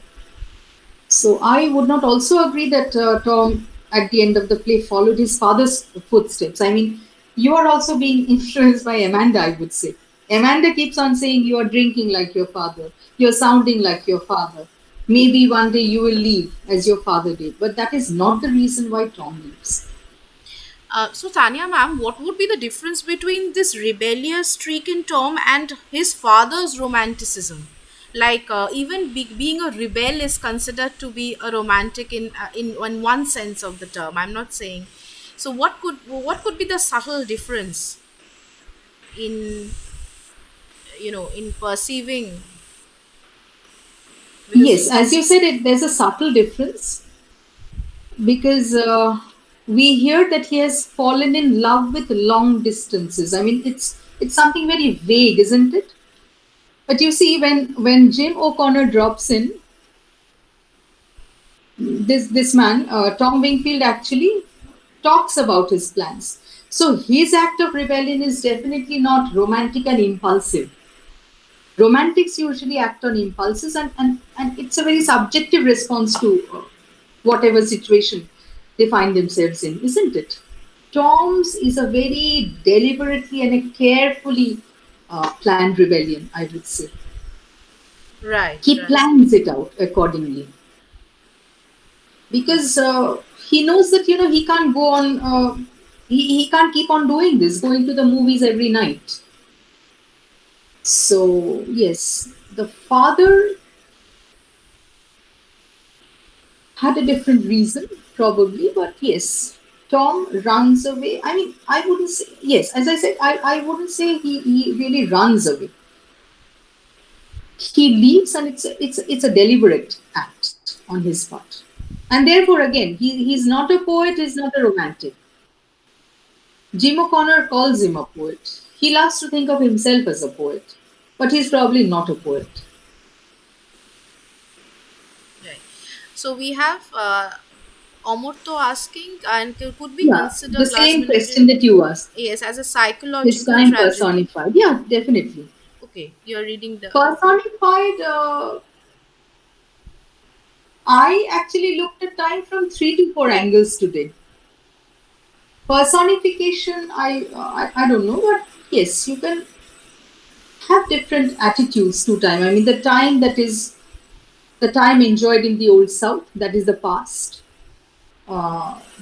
So I would not also agree that Tom, at the end of the play, followed his father's footsteps. I mean, you are also being influenced by Amanda, I would say. Amanda keeps on saying you are drinking like your father, you're sounding like your father. Maybe one day you will leave as your father did. But that is not the reason why Tom leaves. So, Tanya ma'am, what would be the difference between this rebellious streak in Tom and his father's romanticism? Like, even being a rebel is considered to be a romantic in one sense of the term. I'm not saying. So, what could be the subtle difference in in perceiving? Yes, Because as you said, there's a subtle difference because we hear that he has fallen in love with long distances. I mean, it's something very vague, isn't it? But you see, when Jim O'Connor drops in, this man, Tom Wingfield, actually talks about his plans. So his act of rebellion is definitely not romantic and impulsive. Romantics usually act on impulses, and it's a very subjective response to whatever situation they find themselves in, isn't it? Tom's is a very deliberately and a carefully planned rebellion, I would say. right, He right. plans it out accordingly because he knows that he can't go on. He can't keep on doing this, going to the movies every night. So yes, the father had a different reason, probably, but yes, Tom runs away. I mean, I wouldn't say, yes, as I said, I wouldn't say he really runs away. He leaves, and it's a deliberate act on his part. And therefore, again, he's not a poet, he's not a romantic. Jim O'Connor calls him a poet. He loves to think of himself as a poet, but he's probably not a poet. Right. So we have Omurto asking, and could we Yeah, consider the Glass same question Menagerie, that you asked. yes, as a His psychological time tragedy? personified. Yeah, definitely. Okay, you're reading the. Personified, I actually looked at time from 3 to 4 angles today. Personification, I don't know, but yes, you can have different attitudes to time. I mean, the time that is the time enjoyed in the Old South, that is the past.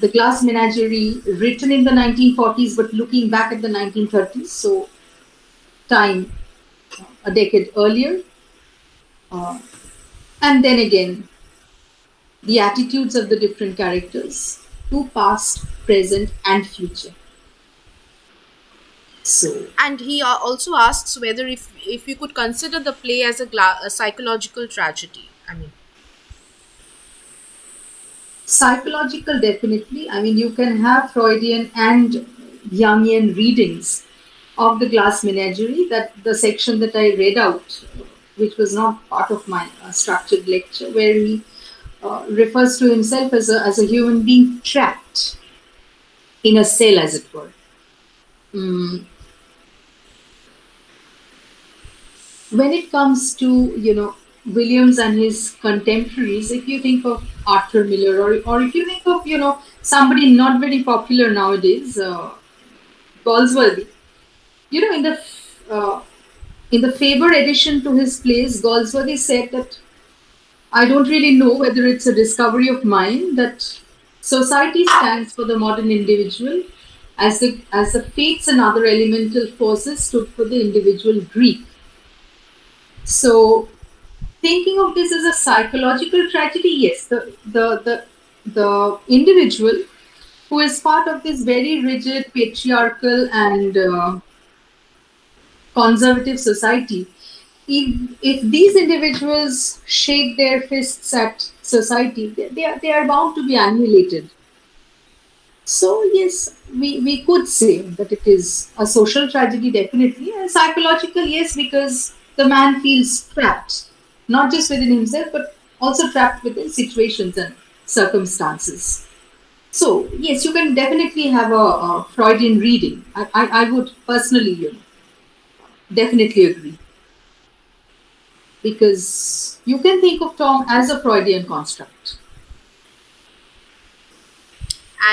The Glass Menagerie, written in the 1940s, but looking back at the 1930s, so time a decade earlier. Uh, and then again, the attitudes of the different characters to past, present, and future. So, And he also asks whether if you could consider the play as a psychological tragedy. I mean, psychological, definitely. I mean, you can have Freudian and Jungian readings of the Glass Menagerie, that the section that I read out, which was not part of my structured lecture, where he refers to himself as a human being trapped in a cell, as it were. Mm, when it comes to Williams and his contemporaries, if you think of Arthur Miller, or if you think of somebody not very popular nowadays, Galsworthy, in the Faber edition to his plays, Galsworthy said that I don't really know whether it's a discovery of mine that society stands for the modern individual, as the fates and other elemental forces stood for the individual Greek. So, thinking of this as a psychological tragedy, yes, the individual who is part of this very rigid, patriarchal, and conservative society, if these individuals shake their fists at society, they are bound to be annihilated. So yes, we could say that it is a social tragedy, definitely, and psychological, yes, because the man feels trapped, not just within himself, but also trapped within situations and circumstances. So yes, you can definitely have a Freudian reading. I would personally, definitely agree, because you can think of Tom as a Freudian construct,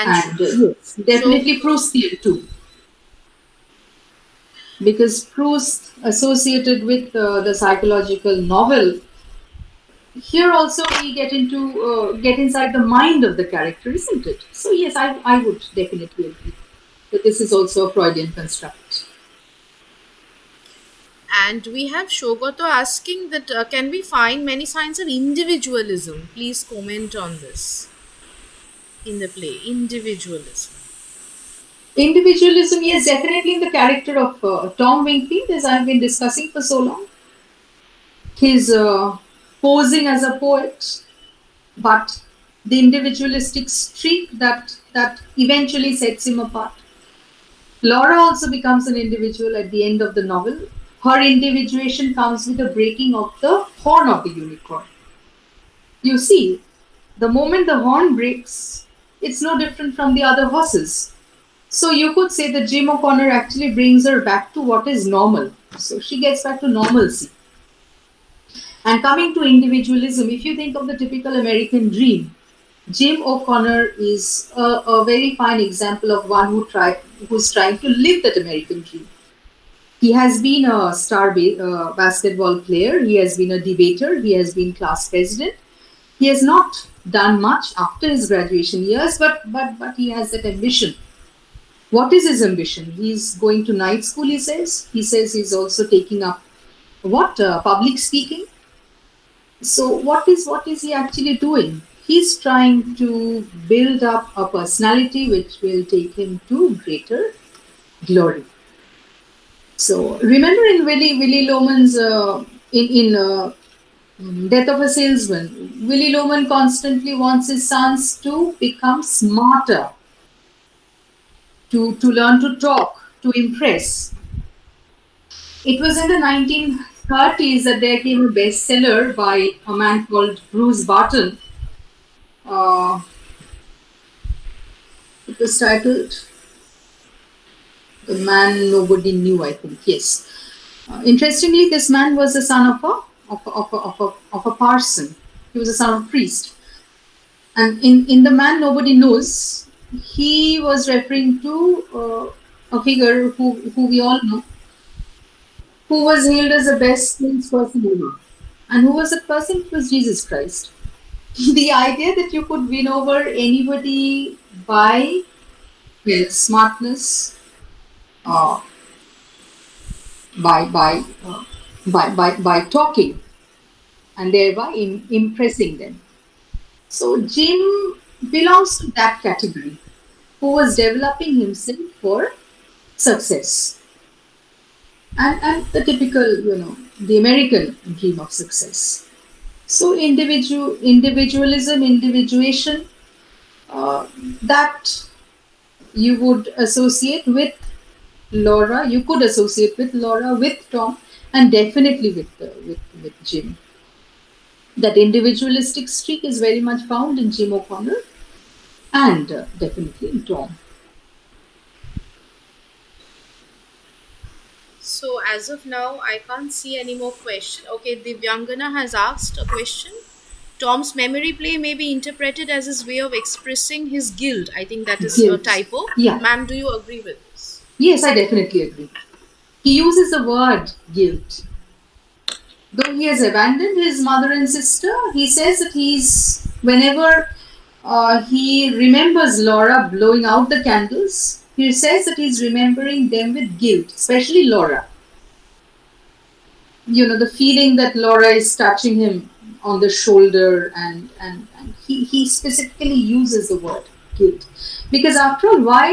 and and yes, so definitely Proustian too. Because Proust, associated with the psychological novel, here also we get inside the mind of the character, isn't it? So yes, I would definitely agree that this is also a Freudian construct. And we have Shogoto asking that can we find many signs of individualism? Please comment on this in the play. Individualism. Individualism, yes, definitely in the character of Tom Wingfield, as I've been discussing for so long. His posing as a poet, but the individualistic streak that eventually sets him apart. Laura also becomes an individual at the end of the novel. Her individuation comes with the breaking of the horn of the unicorn. You see, the moment the horn breaks, it's no different from the other horses. So you could say that Jim O'Connor actually brings her back to what is normal. So she gets back to normalcy. And coming to individualism, if you think of the typical American dream, Jim O'Connor is a very fine example of one who's trying to live that American dream. He has been a star basketball player, he has been a debater, he has been class president. He has not done much after his graduation years, but he has that ambition. What is his ambition? He's going to night school, he says. He says he's also taking up public speaking. So what is he actually doing? He's trying to build up a personality which will take him to greater glory. So remember in Willy Loman's in Death of a Salesman, Willy Loman constantly wants his sons to become smarter, to learn to talk, to impress. It was in the 1930s that there came a bestseller by a man called Bruce Barton. It was titled The Man Nobody Knew, I think. Yes. Interestingly, this man was the son of a parson. He was a son of a priest. And in The Man Nobody Knows, he was referring to a figure who we all know, who was hailed as the best salesperson ever. And who was that person? It was Jesus Christ. The idea that you could win over anybody by smartness, by talking, and thereby impressing them. So Jim belongs to that category, who was developing himself for success. And the typical, the American dream of success. So individualism, individuation, that you would associate with Laura, you could associate with Laura, with Tom, and definitely with Jim. That individualistic streak is very much found in Jim O'Connor and definitely in Tom. So as of now, I can't see any more questions. Okay, Divyangana has asked a question. Tom's memory play may be interpreted as his way of expressing his guilt. I think that is a Guilt. typo. Yeah. Ma'am, do you agree with this? Yes, I definitely agree. He uses the word guilt. Though he has abandoned his mother and sister, he says that whenever he remembers Laura blowing out the candles, he says that he's remembering them with guilt, especially Laura. The feeling that Laura is touching him on the shoulder, and he specifically uses the word guilt. Because after all, why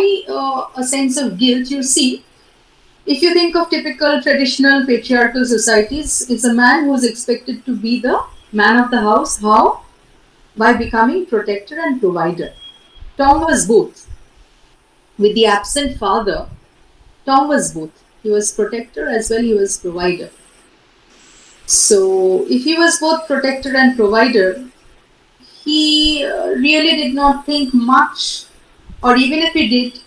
a sense of guilt? You see, if you think of typical traditional patriarchal societies, it's a man who is expected to be the man of the house. How? By becoming protector and provider. Tom was both. With the absent father, Tom was both. He was protector as well, he was provider. So, if he was both protector and provider, he really did not think much, or even if he did,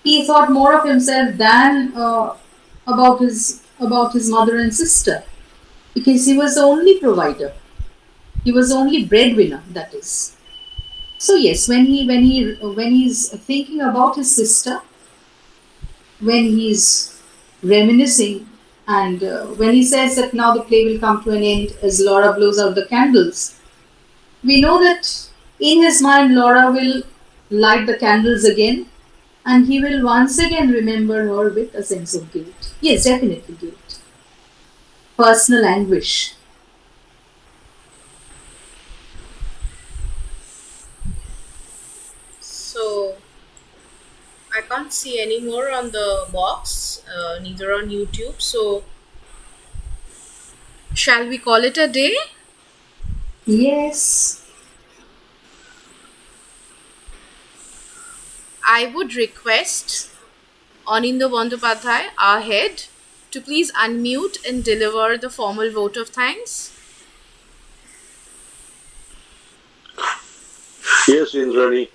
he thought more of himself than about his mother and sister, because he was the only provider. He was the only breadwinner, that is. So yes, when he's thinking about his sister, when he's reminiscing And when he says that now the play will come to an end as Laura blows out the candles, we know that in his mind Laura will light the candles again and he will once again remember her with a sense of guilt. Yes, definitely guilt. Personal anguish. So I can't see any more on the box, neither on YouTube. So shall we call it a day? Yes. I would request Anindo Bandyopadhyay, our head, to please unmute and deliver the formal vote of thanks. Yes, Indrani.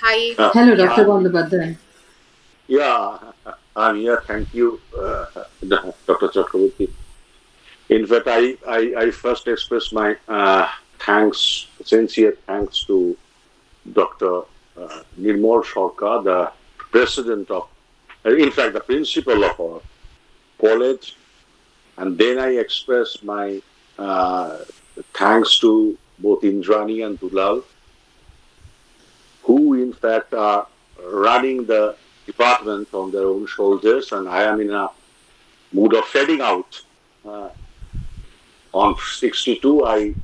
Hi. Hello, Dr. Yeah. Bandyopadhyay. Yeah, I'm here. Thank you, Dr. Chakraborty. In fact, I first express my thanks, sincere thanks to Dr. Nirmal Sarkar, the president of, in fact, the principal of our college. And then I express my thanks to both Indrani and Dulal, who in fact are running the department on their own shoulders, and I am in a mood of fading out. On 62, I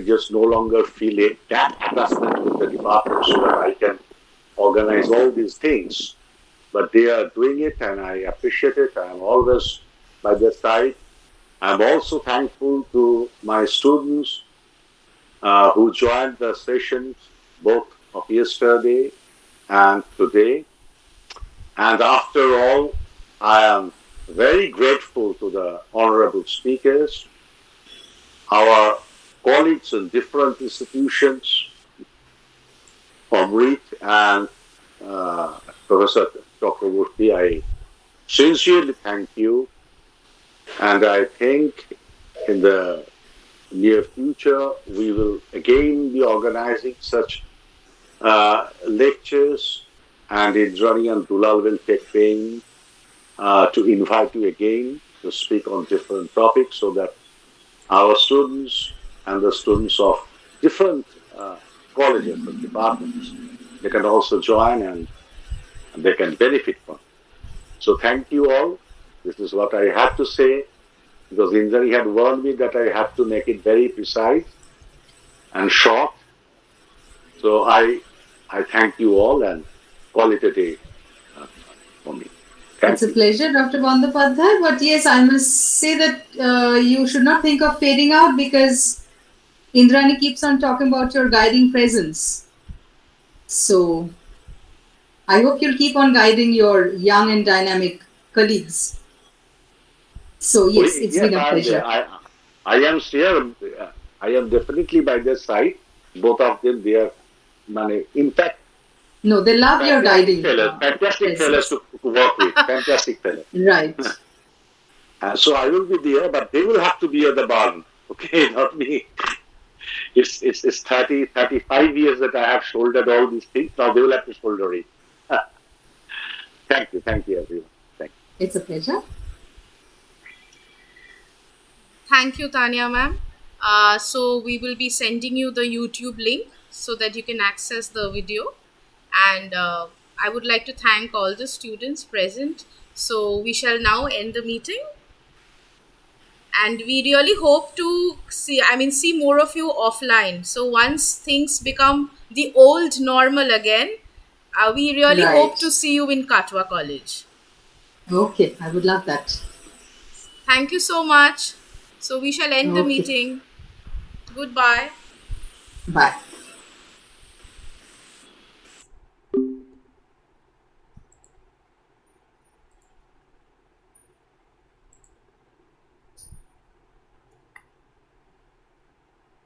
just no longer feel that attachment with the department so that I can organize all these things. But they are doing it and I appreciate it. I am always by their side. I'm also thankful to my students who joined the sessions both of yesterday and today. And after all, I am very grateful to the honorable speakers, our colleagues in different institutions, Omrit and Professor Chakraborty. I sincerely thank you. And I think in the near future, we will again be organizing such lectures, and Indrani and Dulal will take pain to invite you again to speak on different topics so that our students and the students of different colleges and departments, they can also join and they can benefit from it. So thank you all. This is what I have to say, because Indrani had warned me that I have to make it very precise and short. So I thank you all and call it a day for me. It's a pleasure, Dr. Bandyopadhyay. But yes, I must say that you should not think of fading out because Indrani keeps on talking about your guiding presence. So I hope you'll keep on guiding your young and dynamic colleagues. So yes, it's been a pleasure. I am here. I am definitely by their side. Both of them, they are, in fact, no, they love your guiding. Fantastic fellows to work with. Fantastic fellows. Right. So I will be there, but they will have to be at the barn. Okay, not me. It's 30, 35 years that I have shouldered all these things. Now they will have to shoulder it. Thank you everyone. Thank you. It's a pleasure. Thank you, Tanya ma'am. So we will be sending you the YouTube link so that you can access the video. And I would like to thank all the students present. So we shall now end the meeting. And we really hope to see more of you offline. So once things become the old normal again, we really hope to see you in Katwa College. Okay, I would love that. Thank you so much. So we shall end the meeting. Goodbye. Bye.